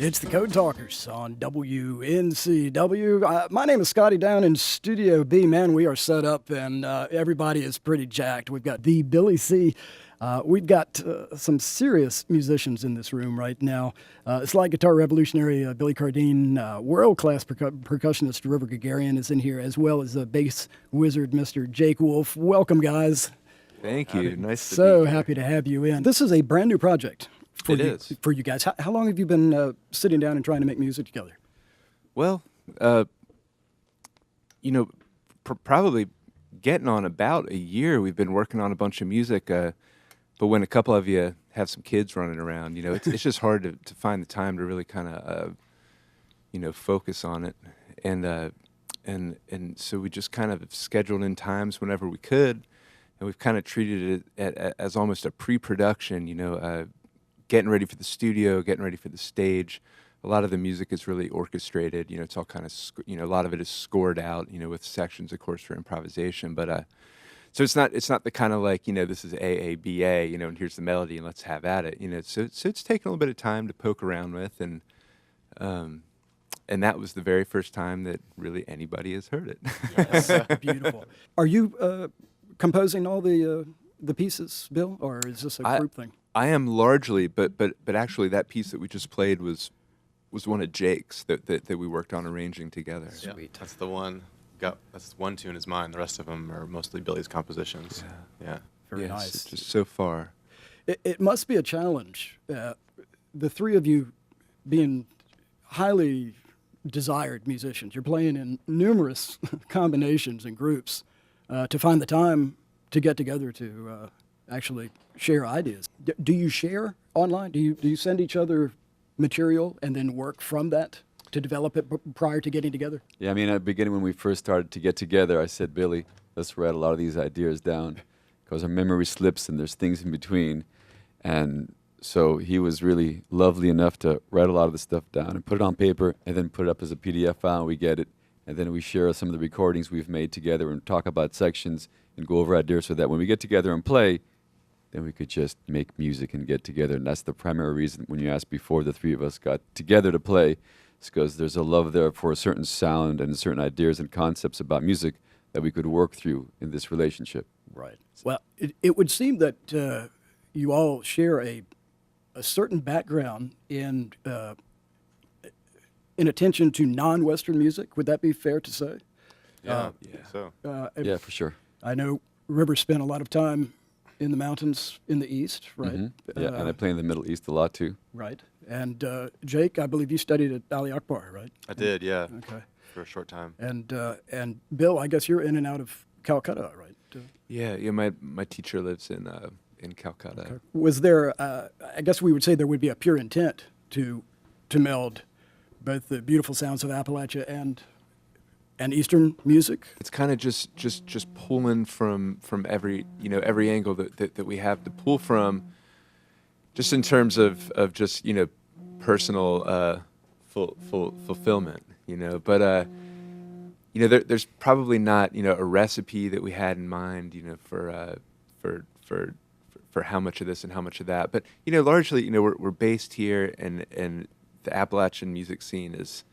It's the Code Talkers on WNCW. My name is Scotty down in Studio B. Man, we are set up and everybody is pretty jacked. We've got the Billy C. We've got some serious musicians in this room right now. Slide guitar revolutionary Billy Cardine, world-class percussionist River Gagarian is in here, as well as a bass wizard, Mr. Jake Wolf. Welcome, guys. Thank you. Nice to be So here. happy to have you in. This is a brand new project for for you guys. How long have you been sitting down and trying to make music together? Well, probably getting on about a year. We've been working on a bunch of music, but when a couple of you have some kids running around, it's just hard to find the time to really kind of, focus on it. And so we just kind of scheduled in times whenever we could, and we've kind of treated it as almost a pre-production, getting ready for the studio, getting ready for the stage. A lot of the music is really orchestrated. It's all kind of, a lot of it is scored out, with sections, of course, for improvisation. But so it's not the kind of like, this is A, and here's the melody and let's have at it. So it's taken a little bit of time to poke around with, and that was the very first time that really anybody has heard it. Yes, beautiful. Are you composing all the pieces, Bill, or is this a group thing? I am largely, but actually that piece that we just played was one of Jake's that we worked on arranging together. Yeah, sweet. That's the one. That's one tune is mine. The rest of them are mostly Billy's compositions. Yeah. Very nice. Just so far. It must be a challenge. The three of you being highly desired musicians, you're playing in numerous combinations and groups to find the time to get together to actually share ideas. Do you share online? Do you send each other material and then work from that to develop it prior to getting together? Yeah, I mean, at the beginning when we first started to get together, I said, Billy, let's write a lot of these ideas down because our memory slips and there's things in between. And so he was really lovely enough to write a lot of the stuff down and put it on paper and then put it up as a PDF file and we get it. And then we share some of the recordings we've made together and talk about sections and go over ideas so that when we get together and play, then we could just make music and get together. And that's the primary reason when you asked before the three of us got together to play. It's because there's a love there for a certain sound and certain ideas and concepts about music that we could work through in this relationship. Right. Well, it would seem that you all share a certain background in attention to non-Western music. Would that be fair to say? Yeah. So. Yeah, for sure. I know River spent a lot of time in the mountains in the East, right? Mm-hmm. Yeah, and I play in the Middle East a lot too. Right. And Jake, I believe you studied at Ali Akbar, right? I did, yeah. Okay. For a short time. And Bill, I guess you're in and out of Calcutta, right? Yeah. My teacher lives in Calcutta. Okay. Was there? I guess we would say there would be a pure intent to meld both the beautiful sounds of Appalachia and Eastern music. It's kind of just pulling from every every angle that we have to pull from, just in terms of just personal fulfillment. But there's probably not a recipe that we had in mind for how much of this and how much of that. But largely we're based here, and the Appalachian music scene is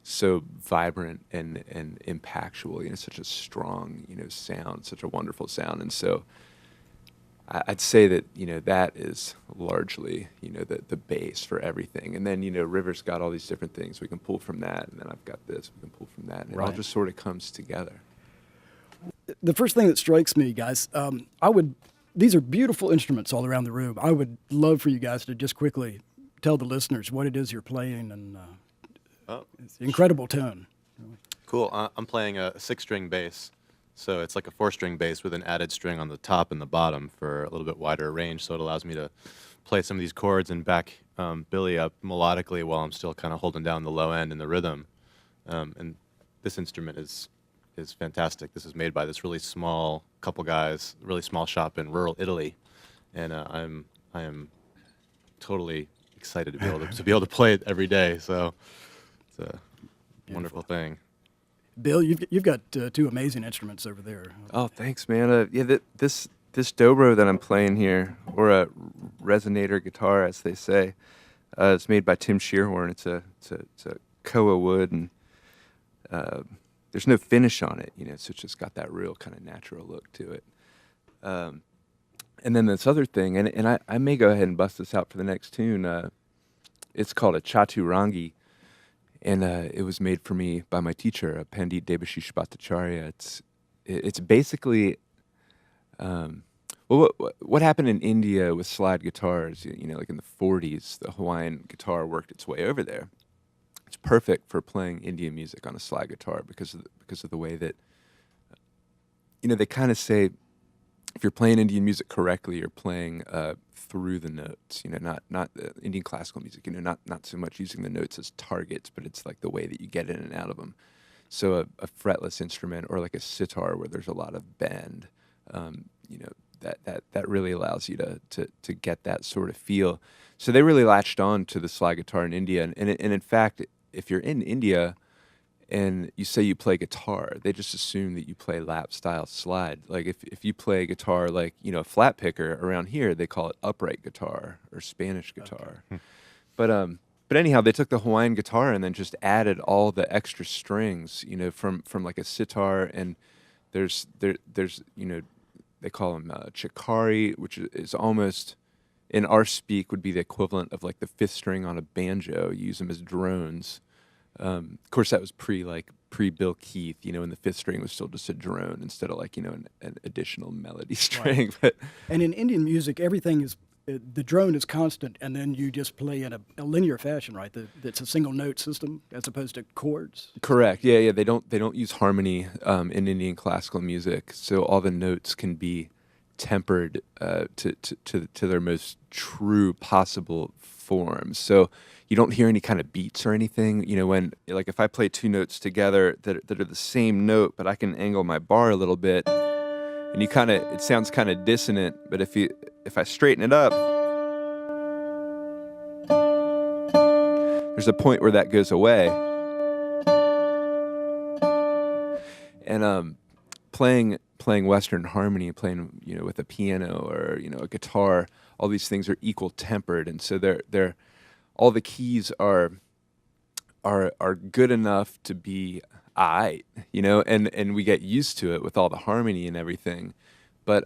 so vibrant and impactful, such a strong, sound, such a wonderful sound. And so I'd say that, that is largely, the base for everything. And then, River's got all these different things we can pull from that. And then I've got this, we can pull from that. And it all just sort of comes together. The first thing that strikes me, guys, these are beautiful instruments all around the room. I would love for you guys to just quickly tell the listeners what it is you're playing and it's an incredible tone. Cool. I'm playing a 6-string bass. So it's like a 4-string bass with an added string on the top and the bottom for a little bit wider range. So it allows me to play some of these chords and back Billy up melodically while I'm still kind of holding down the low end and the rhythm. And this instrument is fantastic. This is made by this really small couple guys, really small shop in rural Italy. And I am totally excited to be able to play it every day. So it's a wonderful thing. Bill, you've got two amazing instruments over there. Oh, thanks, man. This dobro that I'm playing here, or a resonator guitar, as they say, It's made by Tim Shearhorn. It's a koa wood, and there's no finish on it, so it's just got that real kind of natural look to it. And then this other thing, and I may go ahead and bust this out for the next tune. It's called a chaturangi, and it was made for me by my teacher, Pandit Debashish Bhattacharya. It's basically what happened in India with slide guitars. Like in the 40s, the Hawaiian guitar worked its way over there. It's perfect for playing Indian music on a slide guitar because of the way that they kind of say, if you're playing Indian music correctly, you're playing through the notes. Not Indian classical music. Not so much using the notes as targets, but it's like the way that you get in and out of them. So a fretless instrument, or like a sitar where there's a lot of bend, that really allows you to get that sort of feel. So they really latched on to the slide guitar in India, and in fact, if you're in India and you say you play guitar, they just assume that you play lap style slide. Like if you play guitar like a flat picker around here, they call it upright guitar or Spanish guitar. Okay. But anyhow, they took the Hawaiian guitar and then just added all the extra strings, from like a sitar, and there's they call them chikari, which is almost, in our speak, would be the equivalent of like the fifth string on a banjo. You use them as drones. Of course, that was pre Bill Keith, and the fifth string was still just a drone instead of like an additional melody string. Right. And in Indian music, everything is the drone is constant, and then you just play in a linear fashion, right? It's a single note system as opposed to chords. Correct. Yeah. They don't use harmony in Indian classical music, so all the notes can be tempered to their most true possible forms. So you don't hear any kind of beats or anything. When like if I play two notes together that are the same note, but I can angle my bar a little bit, and it sounds kind of dissonant. But if I straighten it up, there's a point where that goes away. And playing Western harmony, playing with a piano or a guitar, all these things are equal tempered, and so they're all the keys are good enough to be aight, and we get used to it with all the harmony and everything. But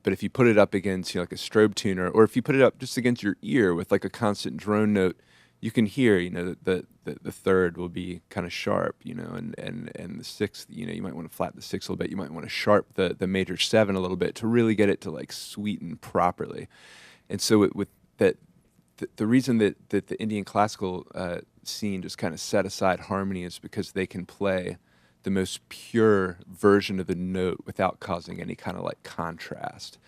if you put it up against like a strobe tuner, or if you put it up just against your ear with like a constant drone note, you can hear the third will be kind of sharp, and the sixth, you might want to flat the sixth a little bit. You might want to sharp the major seven a little bit to really get it to like sweeten properly. And so with that, the reason that the Indian classical scene just kind of set aside harmony is because they can play the most pure version of the note without causing any kind of like contrast.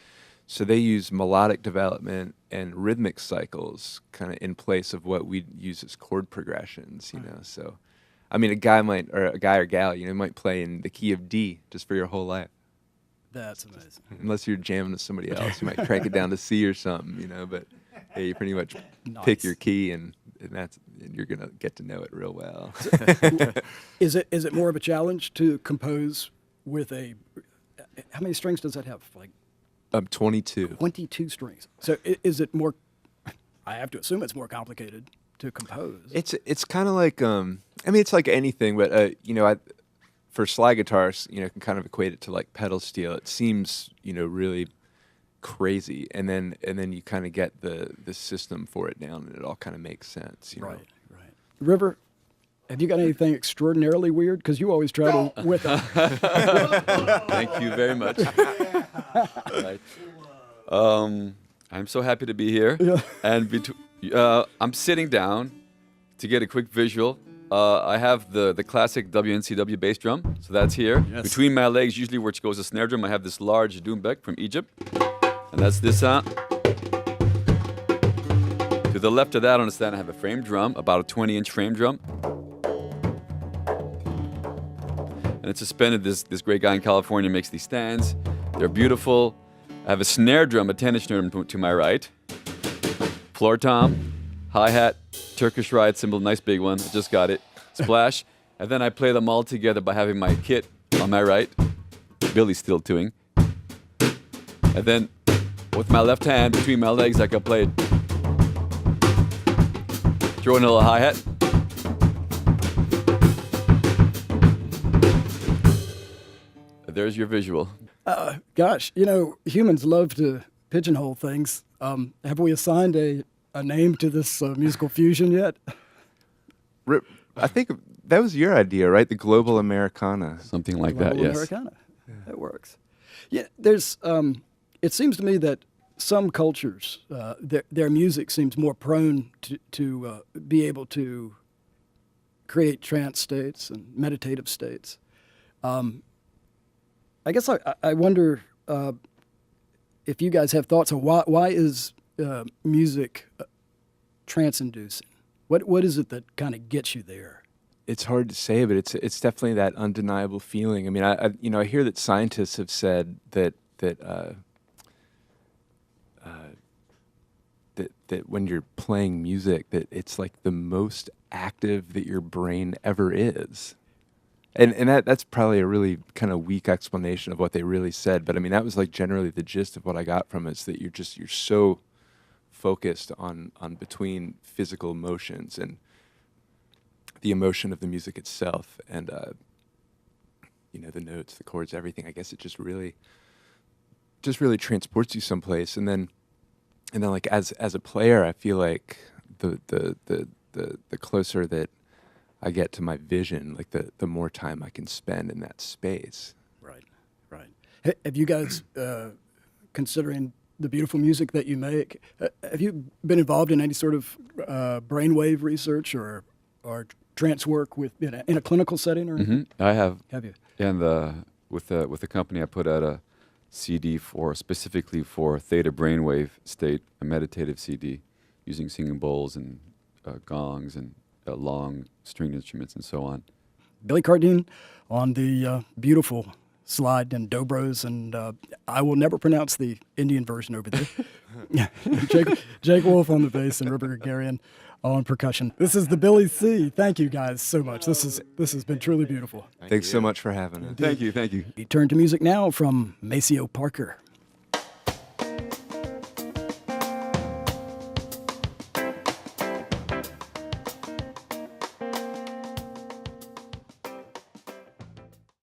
So they use melodic development and rhythmic cycles kind of in place of what we use as chord progressions, So, I mean, a guy or gal, might play in the key of D just for your whole life. That's amazing. Unless you're jamming with somebody else, you might crank it down to C or something, But hey, you pretty much pick your key, and you're gonna get to know it real well. Is it more of a challenge to compose with how many strings does that have? Like 22. 22 strings. So is it more? I have to assume it's more complicated to compose. It's kind of like it's like anything, but for slide guitars, can kind of equate it to like pedal steel. It seems really crazy, and then you kind of get the system for it down, and it all kind of makes sense. Right. River, have you got anything extraordinarily weird? Because you always travel with us. Thank you very much. Right. I'm so happy to be here. Yeah. And I'm sitting down to get a quick visual. I have the classic WNCW bass drum, so that's here. Yes. Between my legs, usually which goes a snare drum, I have this large doumbek from Egypt, and that's this sound. To the left of that on the stand, I have a frame drum, about a 20-inch frame drum. And it's suspended. This great guy in California makes these stands. They're beautiful. I have a snare drum, a 10-inch snare drum to my right. Floor tom, hi-hat, Turkish ride cymbal, nice big one. I just got it. Splash. And then I play them all together by having my kit on my right. Billy's still tuning. And then with my left hand between my legs, I can play it. throw in a little hi-hat. There's your visual. Gosh, you know, humans love to pigeonhole things. Have we assigned a name to this musical fusion yet? I think that was your idea, right? The Global Americana. Something like Global that, yes. Americana. That works. Yeah, there's. It seems to me that some cultures, their music seems more prone to be able to create trance states and meditative states. I guess I wonder if you guys have thoughts on why is music trance-inducing? What is it that kind of gets you there? It's hard to say, but it's definitely that undeniable feeling. I mean, I hear that scientists have said that when you're playing music, that it's like the most active that your brain ever is. And that's probably a really kind of weak explanation of what they really said. But I mean, that was like generally the gist of what I got from it, is that you're so focused on between physical emotions and the emotion of the music itself, and the notes, the chords, everything. I guess it just really transports you someplace. And then like as a player, I feel like the closer that I get to my vision, like the more time I can spend in that space. Right. Have you guys, considering the beautiful music that you make, have you been involved in any sort of brainwave research or trance work in a clinical setting or anything? I have. Have you? And with the company, I put out a CD specifically for theta brainwave state, a meditative CD, using singing bowls and gongs and long string instruments and so on. Billy Cardine on the beautiful slide and dobros, and I will never pronounce the Indian version over there. Jake Wolf on the bass and River Gregarian on percussion. This is the Billy C. Thank you guys so much. This has been truly beautiful. Thanks so much for having us. Thank you. We turn to music now from Maceo Parker.